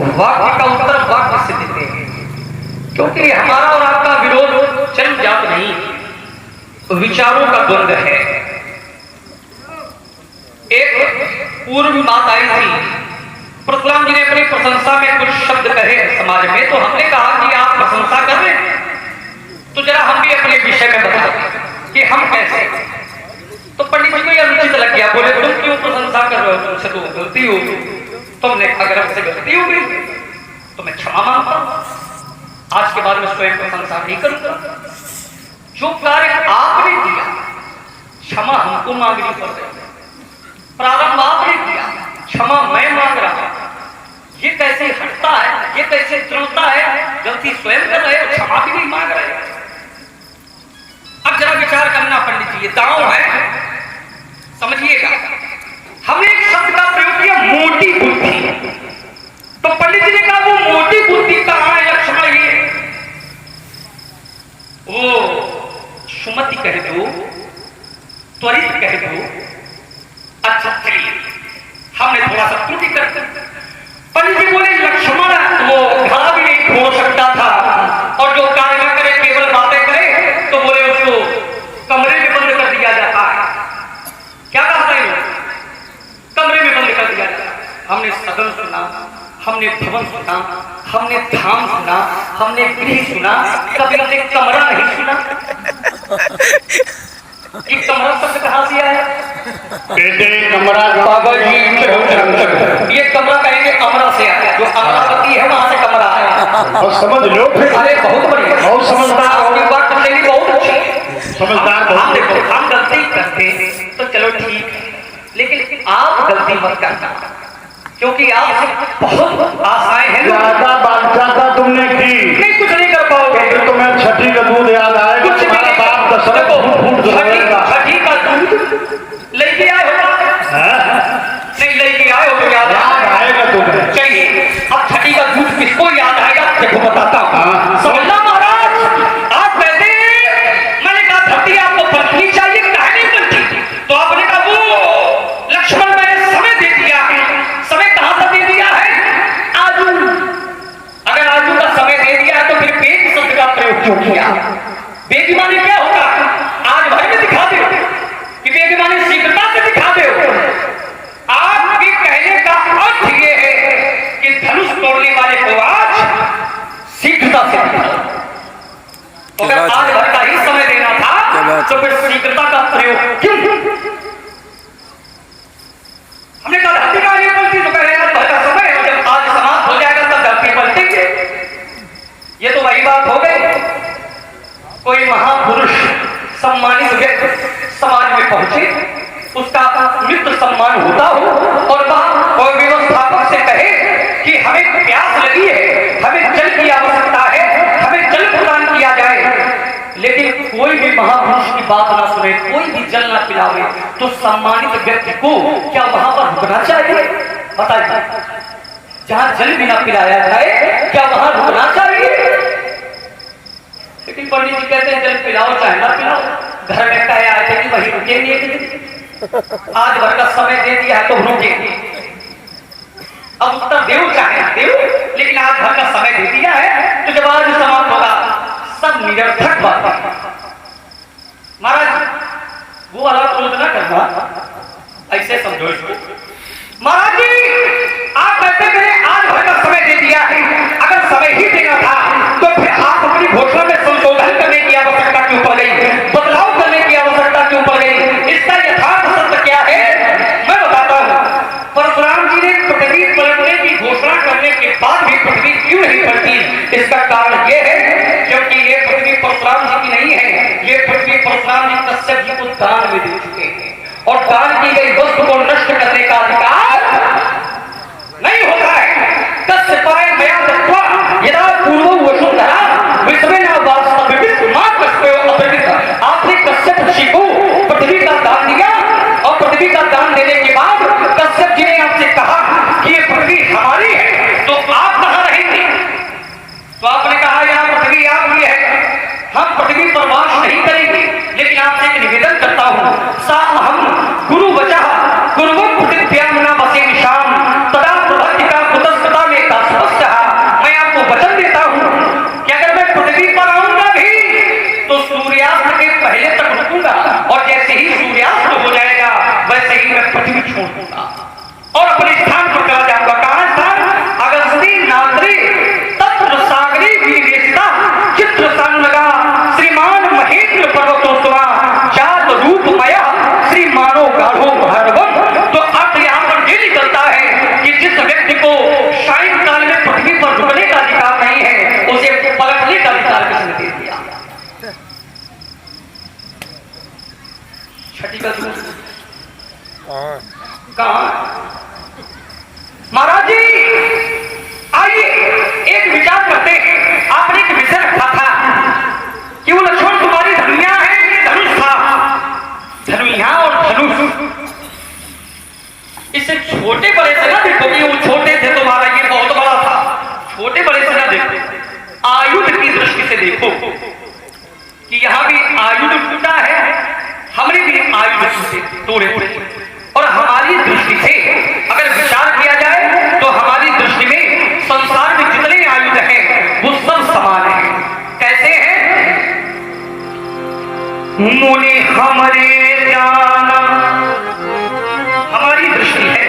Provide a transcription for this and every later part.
वाक्य का उत्तर वाक्य से देते हैं, क्योंकि हमारा और आपका विरोध जन्म जात नहीं, विचारों का द्वंद्व है। एक पूर्व बात आई थी, परशुराम जी ने अपनी प्रशंसा में कुछ शब्द कहे समाज में, तो हमने कहा कि आप प्रशंसा कर रहे हैं तो जरा हम भी अपने विषय में बता दें कि हम कैसे। तो पंडित जी को यह अनुचित लग गया, बोले तुम क्यों प्रशंसा कर रहे हो, तुमसे तो गलती हो गई। तुमने अगर हमसे गलती हो गई तो मैं क्षमा मांगता हूं, आज के बाद मैं स्वयं प्रशंसा नहीं करूंगा। जो कार्य आपने किया क्षमा हमको मांगनी पड़ रही है, प्रारंभ आपने किया क्षमा मैं मांग रहा हूं। ये कैसे हटता है, ये कैसे चलता है, गलती स्वयं कर रहे हो, क्षमा भी नहीं मांग रहे। अब जरा विचार करना पंडित जी, ये दांव है, समझिएगा। हमने एक शब्द का प्रयोग किया, मोटी बुद्धि। तो पंडित जी ने कहा वो मोटी बुद्धि कहां है, लक्षण ये वो सुमति कह दो, त्वरित कह दो। अच्छा चलिए हमने थोड़ा सा त्रुटि कर दी। पंडित जी बोले लक्ष्मण वो घड़ा भी नहीं खोल सकता था, और जो कार्य न करे केवल बातें करे, तो बोले उसको कमरे में बंद कर दिया जाता है। क्या कहा था ये, कमरे में बंद कर दिया जाता है। हमने सदन सुना, हमने भवन सुना, हमने धाम सुना, हमने गृह सुना, कभी हमने कमरा नहीं सुना। ये कमरा शब्द कहां से आया? कमरा बाबा जी ये कमरा कहेंगे अमरा से आया, जो अमरावती है वहां से कमरा आया। और समझ लो फिर। अरे बहुत बढ़िया, बहुत समझदार आपकी बात चली, बहुत अच्छी समझदार। हम देखो हम गलती करते तो चलो ठीक है, लेकिन आप गलती मत करना, क्योंकि आपसे बहुत आशाएं हैं। ज्यादा बादशाह तुमने की नहीं, कुछ नहीं कर पाओगे। तो तुम्हें छठी का दूध याद आएगा, कुछ तुम्हारा नहीं। बाप दशरथ फूट जाएगा। छठी का दूध लेके आए हो, नहीं लेके आए हो तो याद आएगा तुम्हें। चलिए अब छठी का दूध किसको याद आएगा देखो बताता हूँ। समझना महाराज, आप कहते मैंने कहा धरती आपको बननी चाहिए, काहे नहीं बनती? तो आपने कहा वो लक्ष्मण मैंने समय दे दिया है। समय कहां तक दे दिया है? आजू। अगर आजू का समय दे दिया है तो फिर वेग शब्द का प्रयोग क्यों किया? वेग माने क्या होगा? आज भर में दिखा दो कि वेग माने शीघ्रता से दिखा दो। आपके कहने का अर्थ ये है कि धनुष तोड़ने वाले को आज शीघ्रता से दिखाओ। अगर आज भर का ही समय देना था तो फिर शीघ्रता का प्रयोग क्यों? हमने कहा धरती का ये पलटी, तो कह रहे हैं भर का समय है, जब आज समाप्त हो जाएगा तब धरती पलटेंगे। ये तो वही बात हो गई। कोई महापुरुष सम्मानित व्यक्ति समाज में पहुंचे, उसका मित्र सम्मान होता हो, और वह कोई व्यवस्थापक से कहे कि हमें प्यास लगी है, हमें जल की आवश्यकता है, हमें जल प्रदान किया जाए, लेकिन कोई भी महापुरुष की बात ना सुने, कोई भी जल ना पिलावे, तो सम्मानित व्यक्ति को क्या वहां पर रुकना चाहिए? बताइए, जहां जल भी ना पिलाया जाए क्या वहां रुकना चाहिए? लेकिन पंडित जी कहते हैं जल पिलाओ चाहे ना पिलाओ, घर में कहे आए थे कि वही रुकेंगे। आज भर का समय दे दिया है तो रुकेंगे। अब उत्तर देव चाहे ना देव, लेकिन आज भर का समय दे दिया है तो जब आज समाप्त होगा सब निरर्थक बात है। महाराज वो वाला क्रोध ना करना, ऐसे समझो इसको। महाराज जी आप कहते करें आज भर का समय दे दिया है, अगर समय ही देना था तो फिर आप अपनी घोषणा में संशोधन करने की आवश्यकता क्यों पड़ गई, बदलाव करने की आवश्यकता क्यों पड़ गई? इसका यथार्थ सत्य क्या है मैं बताता हूं। परशुराम जी ने पृथ्वी पलटने की घोषणा करने के बाद भी पृथ्वी क्यों नहीं पलटी? इसका कारण यह है क्योंकि ये पृथ्वी परशुराम जी की नहीं है, ये पृथ्वी परशुराम जी कश्यप जी को दान में दे चुके हैं, और दान की गई वस्तु को नष्ट करने का अधिकार नहीं होता है। कश्यपाय मया दत्त्वा यदा पूर्वं वसुंधरा विश्वेन वास्तविक मां कश्यपो अप्रतित। आपने कश्यप ऋषि को पृथ्वी का दान दिया, और पृथ्वी का दान देने के बाद कश्यप जी ने आपसे कहा कि ये पृथ्वी हमारी है, तो आप कहां रहेंगे? तो आपने कहा यह पृथ्वी आपकी है, हम पृथ्वी पर वास नहीं करेंगे, लेकिन आपसे एक निवेदन करता हूं, सा अहम गुरु वचः गुरुवं प्रतिज्ञां छोड़ दूंगा और अपने स्थान पर चला जाऊंगा। कहां स्थान? अगस्ती नात्री तत्र सागरी वीरेशता चित्र सन लगा श्रीमान महेंद्र पर्वतोत्तमा जात रूपमय श्रीमानो गाढ़ो भैरवम। तो अर्थ यहाँ पर ये निकलता है कि जिस व्यक्ति को सायंकाल में पृथ्वी पर रुकने का अधिकार नहीं है, उसे पलटने का अधिकार किसने दे दिया? छठी का कहा? महाराज जी आइए एक विचार करते हैं। आपने एक विषय रखा था कि वो लक्ष्मण तुम्हारी धनुया है, ये धनुष था। धनुया और धनुष इसे छोटे बड़े से ना देखो कि वो छोटे थे, तुम्हारा ये बहुत बड़ा था। छोटे बड़े से ना देखो, आयुध की दृष्टि से देखो कि यहाँ भी आयुध टूटा है, हमने भी आयुध टूटे तोड़े और हमारी दृष्टि से अगर विचार किया जाए तो हमारी दृष्टि में संसार में जितने आयुध हैं वो सब समान हैं। कैसे हैं? मुनि हमरे जाना, हमारी दृष्टि है।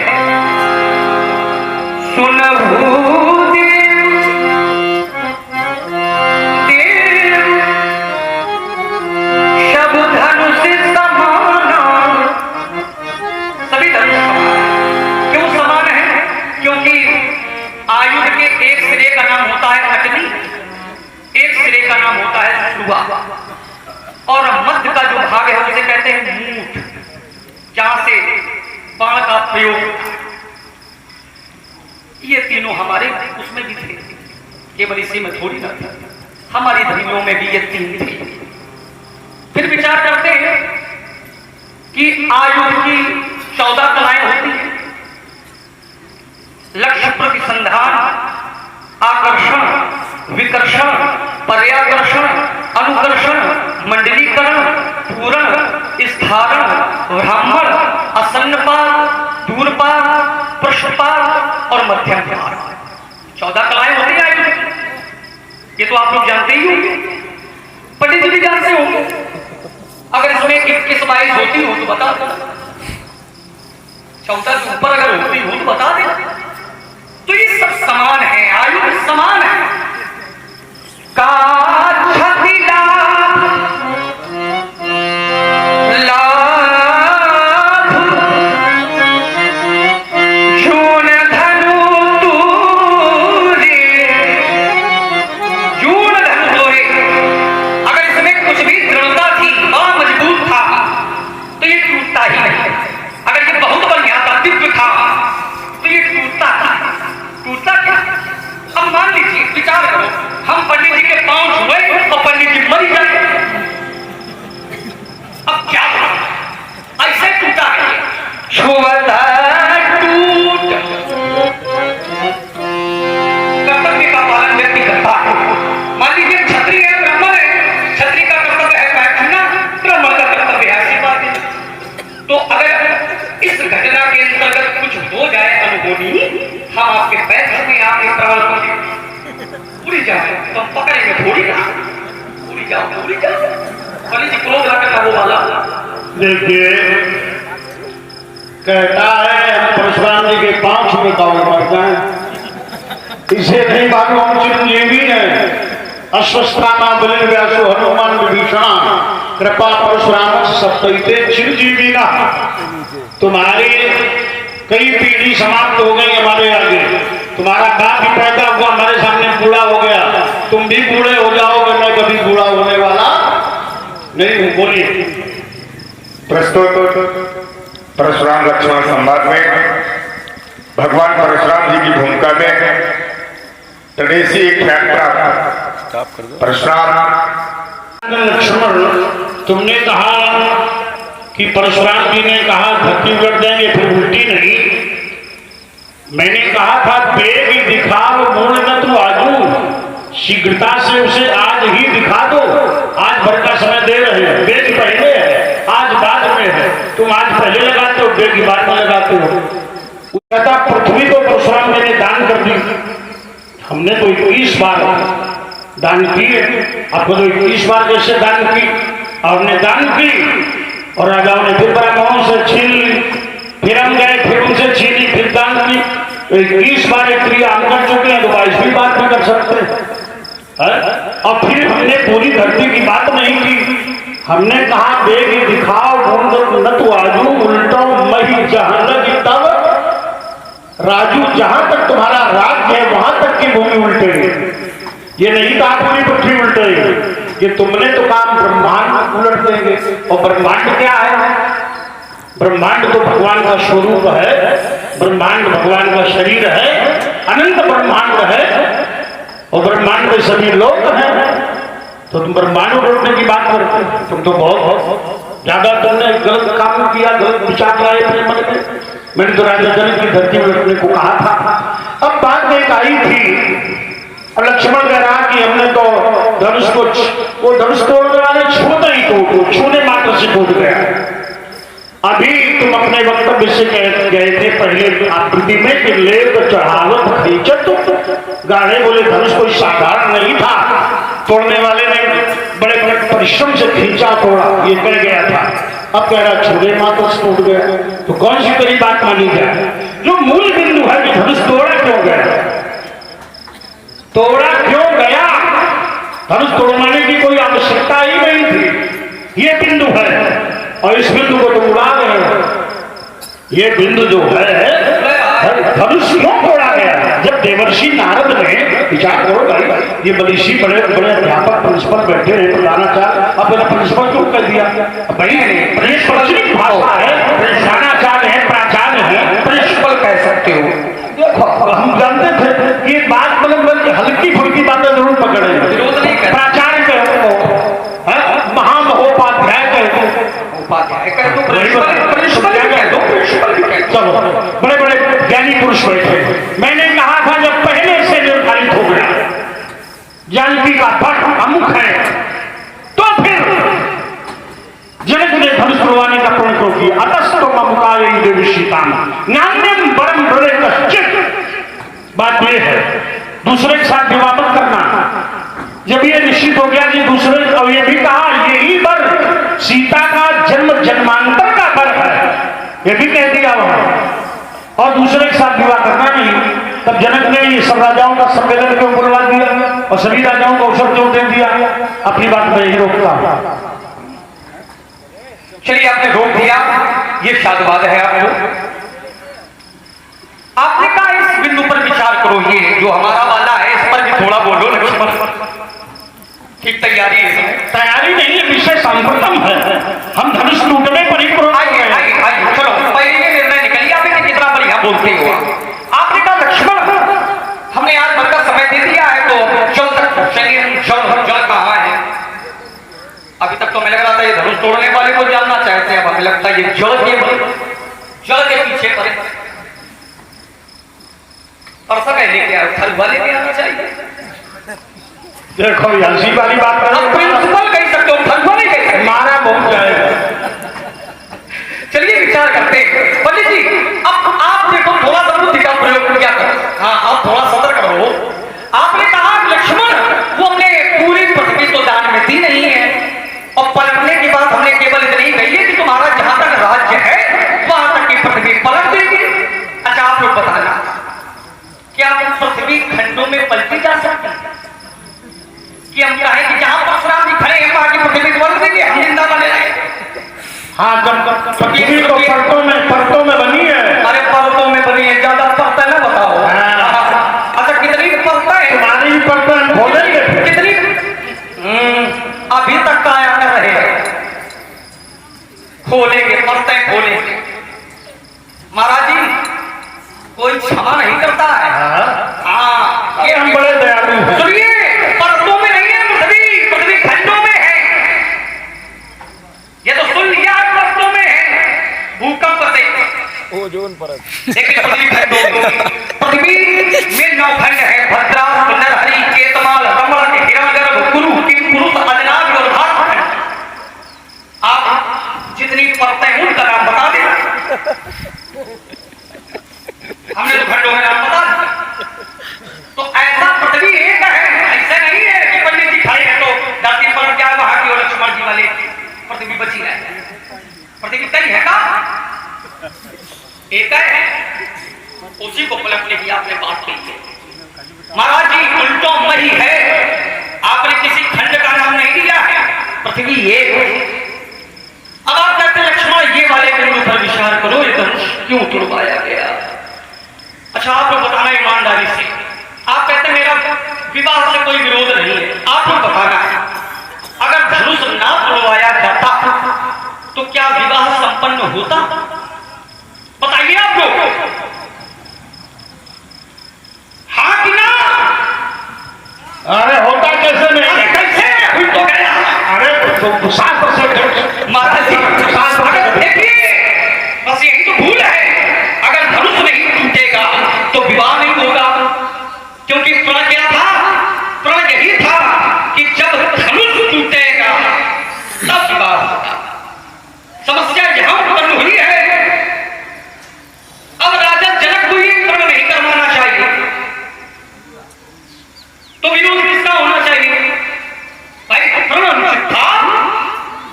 सुनभू और मध्य का जो भाग है उसे कहते हैं मूठ, जहां से बाण का प्रयोग। ये तीनों हमारे उसमें भी थे, केवल इसी में थोड़ी ना था, हमारी धर्मियों में भी ये तीन थे। फिर विचार करते हैं कि आयुध की 14 कलाएं होती हैं। लक्ष्य प्रतिसंधान, आकर्षण, विकर्षण, पर्याकर्षण, अनुकर्षण, मंडलीकरण, पूरण, स्थारण, ब्राह्मण, असन्नपात, दूरपात, पृष्ठपात और मध्यमपात। 14 कलाएं होती हैं। ये तो आप लोग जानते ही होंगे, पंडित जी भी जानते होंगे। अगर इसमें 21-22 होती हो तो बता दो, 14 के ऊपर अगर होती हो तो बता दे। तो ये सब समान है, आयु समान है। हम आपके पैसे में आप एक प्रबल पूरी जाए तो हम पकड़ेंगे थोड़ी ना, पूरी जाओ भले जी क्रोध रखना वो वाला। देखिए कहता है हम परशुराम जी के 5 में कौन मरता है, इसे नहीं मालूम हम चिरंजीवी है। अश्वस्थामा बलिन व्यासो हनुमान विभीषणा कृपा परशुराम सप्तैते चिरंजीवी ना। तुम्हारी कई पीढ़ी समाप्त हो गई हमारे आगे, तुम्हारा बाप भी पैदा हुआ हमारे सामने बूढ़ा हो गया, तुम भी बूढ़े हो जाओगे, मैं कभी बूढ़ा होने वाला नहीं हूं। बोलिए। प्रस्तुत परशुराम लक्ष्मण संवाद में भगवान परशुराम जी की भूमिका में तड़ेसी एक फैक्टर परशुराम। लक्ष्मण तुमने कहा कि परशुराम जी ने कहा धरती उलट देंगे, फिर उल्टी नहीं। मैंने कहा था वेग दिखाओ मूल न तू आजू, शीघ्रता से उसे आज ही दिखा दो। आज भर का समय दे रहे हैं, वेग पहले है आज बाद में है। तुम आज पहले लगाते हो, वेग बाद में लगाते हो। कहता पृथ्वी तो परशुराम जी ने दान कर दी, हमने तो 21 बार दान किए, आपको तो 21 बार जैसे दान की, आपने दान की और राजाओं ने फिर ब्राह्मणों से छीन ली। फिर हम गए 21 बार एक क्रिया हम कर चुके हैं, तो 22वीं बार भी कर सकते हैं। और फिर हमने पूरी धरती की बात नहीं की, हमने कहा देख दिखाओ ढूंढ न तो आजू उल्टो मही जहां लगी तब राजू, जहां तक तुम्हारा राज्य है वहां तक की भूमि उल्टेगी। ये नहीं कहा पूरी पृथ्वी उल्टेगी, ये तुमने तो काम ब्रह्मांड उलट देंगे। और ब्रह्मांड क्या है? ब्रह्मांड तो भगवान का स्वरूप है, ब्रह्मांड भगवान का शरीर है, अनंत ब्रह्मांड है और ब्रह्मांड में सभी लोग हैं। तो तुम ब्रह्मांड उलटने की बात करते हो, तुम तो बहुत ज्यादा तुमने गलत काम किया, गलत विचार लाए अपने मन में। मैंने तो राजा जनक की धरती उलटने को कहा था। अब बात एक आई थी और लक्ष्मण कह रहा कि हमने तो धनुष को, वो धनुष तोड़ने वाले छूते ही टूट, छूने मात्र से टूट गया। अभी तुम अपने वक्तव्य से गए थे पहले आकृति में कि लेव चढ़ावत खींचत गाढ़े, बोले धनुष कोई साधारण नहीं था, तोड़ने वाले ने बड़े बड़े परिश्रम से खींचा तोड़ा, ये कह गया था। अब कह रहा छूने मात्र से टूट गया, तो कौन सी तेरी बात मानी जाए? जो मूल बिंदु है कि धनुष तोड़ा क्यों गया, तोड़ा क्यों गया, धनुष तोड़ने की कोई आवश्यकता ही नहीं थी, ये बिंदु है। और इस बिंदु को तुम उड़ा गए हो। ये बिंदु जो है धनुष क्यों तोड़ा गया? जब देवर्षि नारद ने विचार करो भाई, ये मनीषी बड़े बड़े अध्यापक प्रिंसिपल बैठे हैं, प्रधानाचार्य, अब मेरा प्रिंसिपल क्यों कर दिया? भाई प्रचलित भाषा है, प्रधानाचार्य है, प्राचार्य है, प्रिंसिपल कह सकते हो। देखो हम जानते थे कि ये बात मतलब हल्की फुल्की बातें जरूर पकड़े, प्राचार्य कहो, महामहोपाध्याय कहो, चलो बड़े बड़े ज्ञानी पुरुष बैठे। मैंने कहा था जब पहले से निर्धारित हो गया जानकी का भट्ट अमुख है, तो फिर जनक ने धनुष तोड़वाने का प्रण क्यों किया? अतस्तो ममुकाय देवशीताम नान्यम परम हृदय कश्चित्। बात यह है दूसरे के साथ विवाह मत करना। जब ये निश्चित हो गया कि दूसरे, और ये भी कहा यही वर सीता का जन्म जन्मांतर का वर है, ये भी कह दिया वहां, और दूसरे के साथ विवाह करना नहीं। तब जनक ने ये सब राजाओं का सम्मेलन क्यों बुलवा दिया और सभी राजाओं को अवसर क्यों दे दिया? अपनी बात में ही रोकता। चलिए आपने रोक दिया, ये साधुवाद है आपको। आपने कहा इस बिंदु पर विचार करो, ये जो हमारा वाला है इस पर भी थोड़ा बोलो लक्ष्मण। ठीक तैयारी है? तैयारी नहीं है, विषय सांप्रतम है, हम धनुष लूटने पर ही चलो पहले निर्णय निकलिए, आपने कितना बढ़िया बोलते हो। आपने कहा लक्ष्मण हमने आज भर का समय दे दिया है, तो जल तक चलिए, जल कहाँ है? अभी तक तो मैं लग रहा था ये धनुष तोड़ने वाले को जानना चाहते हैं, अब हमें लगता है ये जल के पीछे पड़े। परसा कह लेके आओ, थलवा लेके आना चाहिए। देखो हंसी वाली बात कर, प्रिंसिपल कह सकते हो, थलवा नहीं कह सकते, मारा बहुत जाएगा। चलिए विचार करते हैं। पंडित जी अब आप देखो थोड़ा सा बुद्धि का प्रयोग क्या करो। हाँ आप थोड़ा सतर्क रहो। आपने कहा लक्ष्मण वो हमने पूरी पृथ्वी तो दान में दी नहीं है, और पलटने के बाद हमने केवल इतनी कही है कि तुम्हारा जहां तक राज्य है वहां तक की पृथ्वी पलट देगी। अच्छा आप लोग बताना, क्या पृथ्वी खंडों में पलटी जा सकती है? कि हम कहें कि जहां परशुराम जी खड़े हैं वहां की पृथ्वी पलट देंगे, हम जिंदा बने रहे? हाँ पृथ्वी तो परतों में बनी है। अरे परतों में बनी है, ज्यादा परत ना बताओ। अच्छा कितनी परत है? तुम्हारी भी परत खोलेंगे कितनी? अभी तक काया कर रहे हैं, खोलेंगे परतें खोलेंगे। महाराज जी कोई क्षमा नहीं करता है। हाँ ये हम बड़े दयालु हैं। सुनिए परतों में नहीं है पृथ्वी, पृथ्वी खंडों में है। ये तो सुन लिया है, परतों में है, भूकंप से ओजोन परत। लेकिन पृथ्वी में 9 खंड है, भद्रा, नरहरि, केतमाल, रमण, हिरण्यगर्भ, कुरु, किंपुरुष, अजनाभ और भातखंड। आप जितनी परतें उनका नाम बता देना। हमने तो खंडों में नाम बता दिया। तो ऐसा पृथ्वी एक है, ऐसा नहीं है कि पंडित जी खड़े हैं तो धरती पर क्या वहां की लक्ष्मण जी वाले पृथ्वी बची रहे। पृथ्वी कई है का? एक है। उसी को पलटने की आपने बात की है। महाराज जी उल्टो मही है, आपने किसी खंड का नाम नहीं दिया है, पृथ्वी एक है। अब आप कहते हैं लक्ष्मण ये वाले बिंदु पर विचार करो, ये धनुष क्यों तुड़वाया गया? अच्छा आप लोग बताना ईमानदारी से, आप कहते हैं मेरा विवाह से कोई विरोध नहीं है, आप लोग बताना है अगर धनुष ना तुड़वाया जाता तो क्या विवाह संपन्न होता? बताइए आप लोग, हाँ कि ना? अरे होता कैसे नहीं? अरे कैसे हुई तो गया? अरे तो शास्त्र से महाराज जी अगर देखिए बस यही तो भूल है, अगर धनुष नहीं टूटेगा तो विवाह नहीं होगा, क्योंकि प्रण क्या था? प्रण यही था कि जब धनुष टूटेगा तब विवाह होगा। समस्या यहां उत्पन्न हुई है, अब राजा जनक को ये प्रण नहीं करवाना चाहिए तो विरोध किसका होना चाहिए? भाई प्रण अनुचित था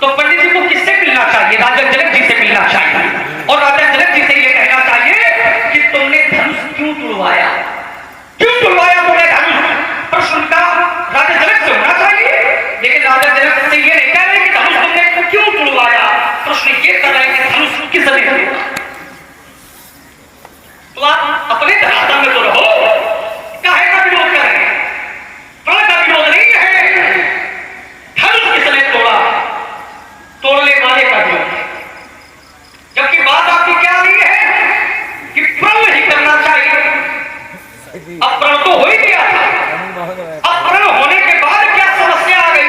तो पंडित जी को किससे मिलना चाहिए? राजा जनक जी से मिलना चाहिए और राजा जनक जी से ये कहना चाहिए कि तुमने धनुष क्यों तुड़वाया? क्यों तुड़वाया तुमने धनुष? प्रश्न का राजा जनक से होना चाहिए, लेकिन राजा जनक से ये नहीं कह रहे कि धनुष तुमने क्यों तुड़वाया, प्रश्न ये कर रहे हैं कि धनुष किसने तोड़ा? तो आप अपने धरातल में तो रहो, काहे का विरोध कर रहे हैं? प्रण का विरोध नहीं है, धनुष किसने तोड़ा, तोड़ने वाले का विरोध है। जबकि बात आपकी क्या नहीं है कि प्रण नहीं करना चाहिए, अब प्रण तो हो ही गया था, अब प्रण होने के बाद क्या समस्या आ गई?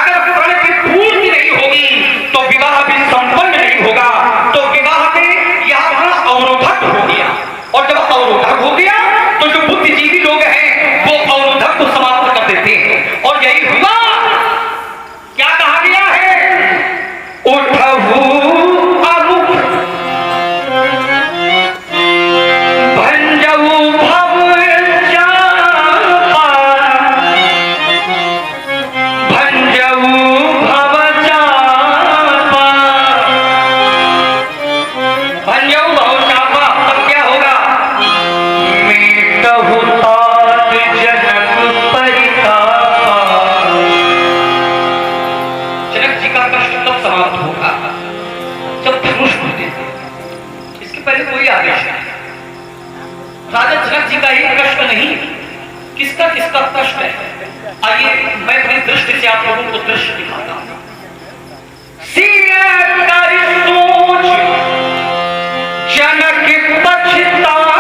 अगर प्रण की पूर्ति नहीं होगी तो विवाह भी संपन्न नहीं होगा, तो विवाह में यहां अवरोधक हो गया, और जब अवरोधक हो गया तो जो बुद्धिजीवी लोग हैं वो अवरोधक को समाप्त कर देते हैं, और यही हुआ। क्या कहा गया है? उठहु अमुख भंजऊ भव चापा, भंजऊ भव चापा, भंजऊ भव चापा, तब क्या होगा? मीटहु तात जनक परितापा। जनक जी का कष्ट तब समाप्त होगा जब धनुष टूटे, इसके पहले कोई आदेश नहीं। राजा जनक जी का ही कष्ट नहीं, किसका किसका कष्ट है? आइए मैं अपनी दृष्टि से आप लोगों को दृश्य दिखाता हूं। सोच जनक पछतावा,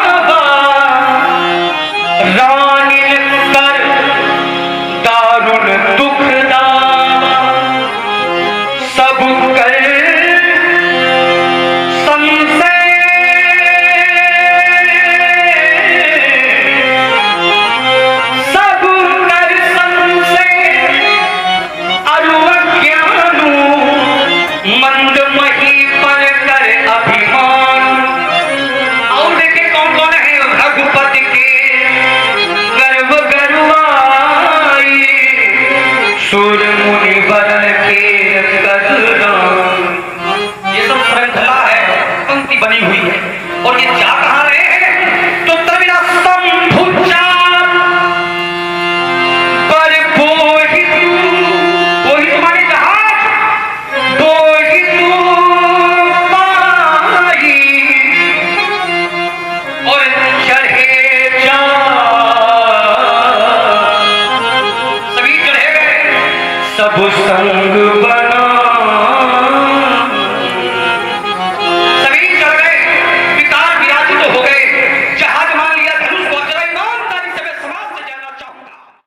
रानिन कर दारुण दुख दावा, सब कर संशय, सब कर संशय अरु अज्ञानु, मंद मही पर कर अभिमान। और देखिए कौन कौन है? रघुपति के गर्व गरुआई, सुर मुनि बदन के कदरान। ये सब श्रृंखला है, पंक्ति बनी हुई है, और ये जा कहां रहे हैं?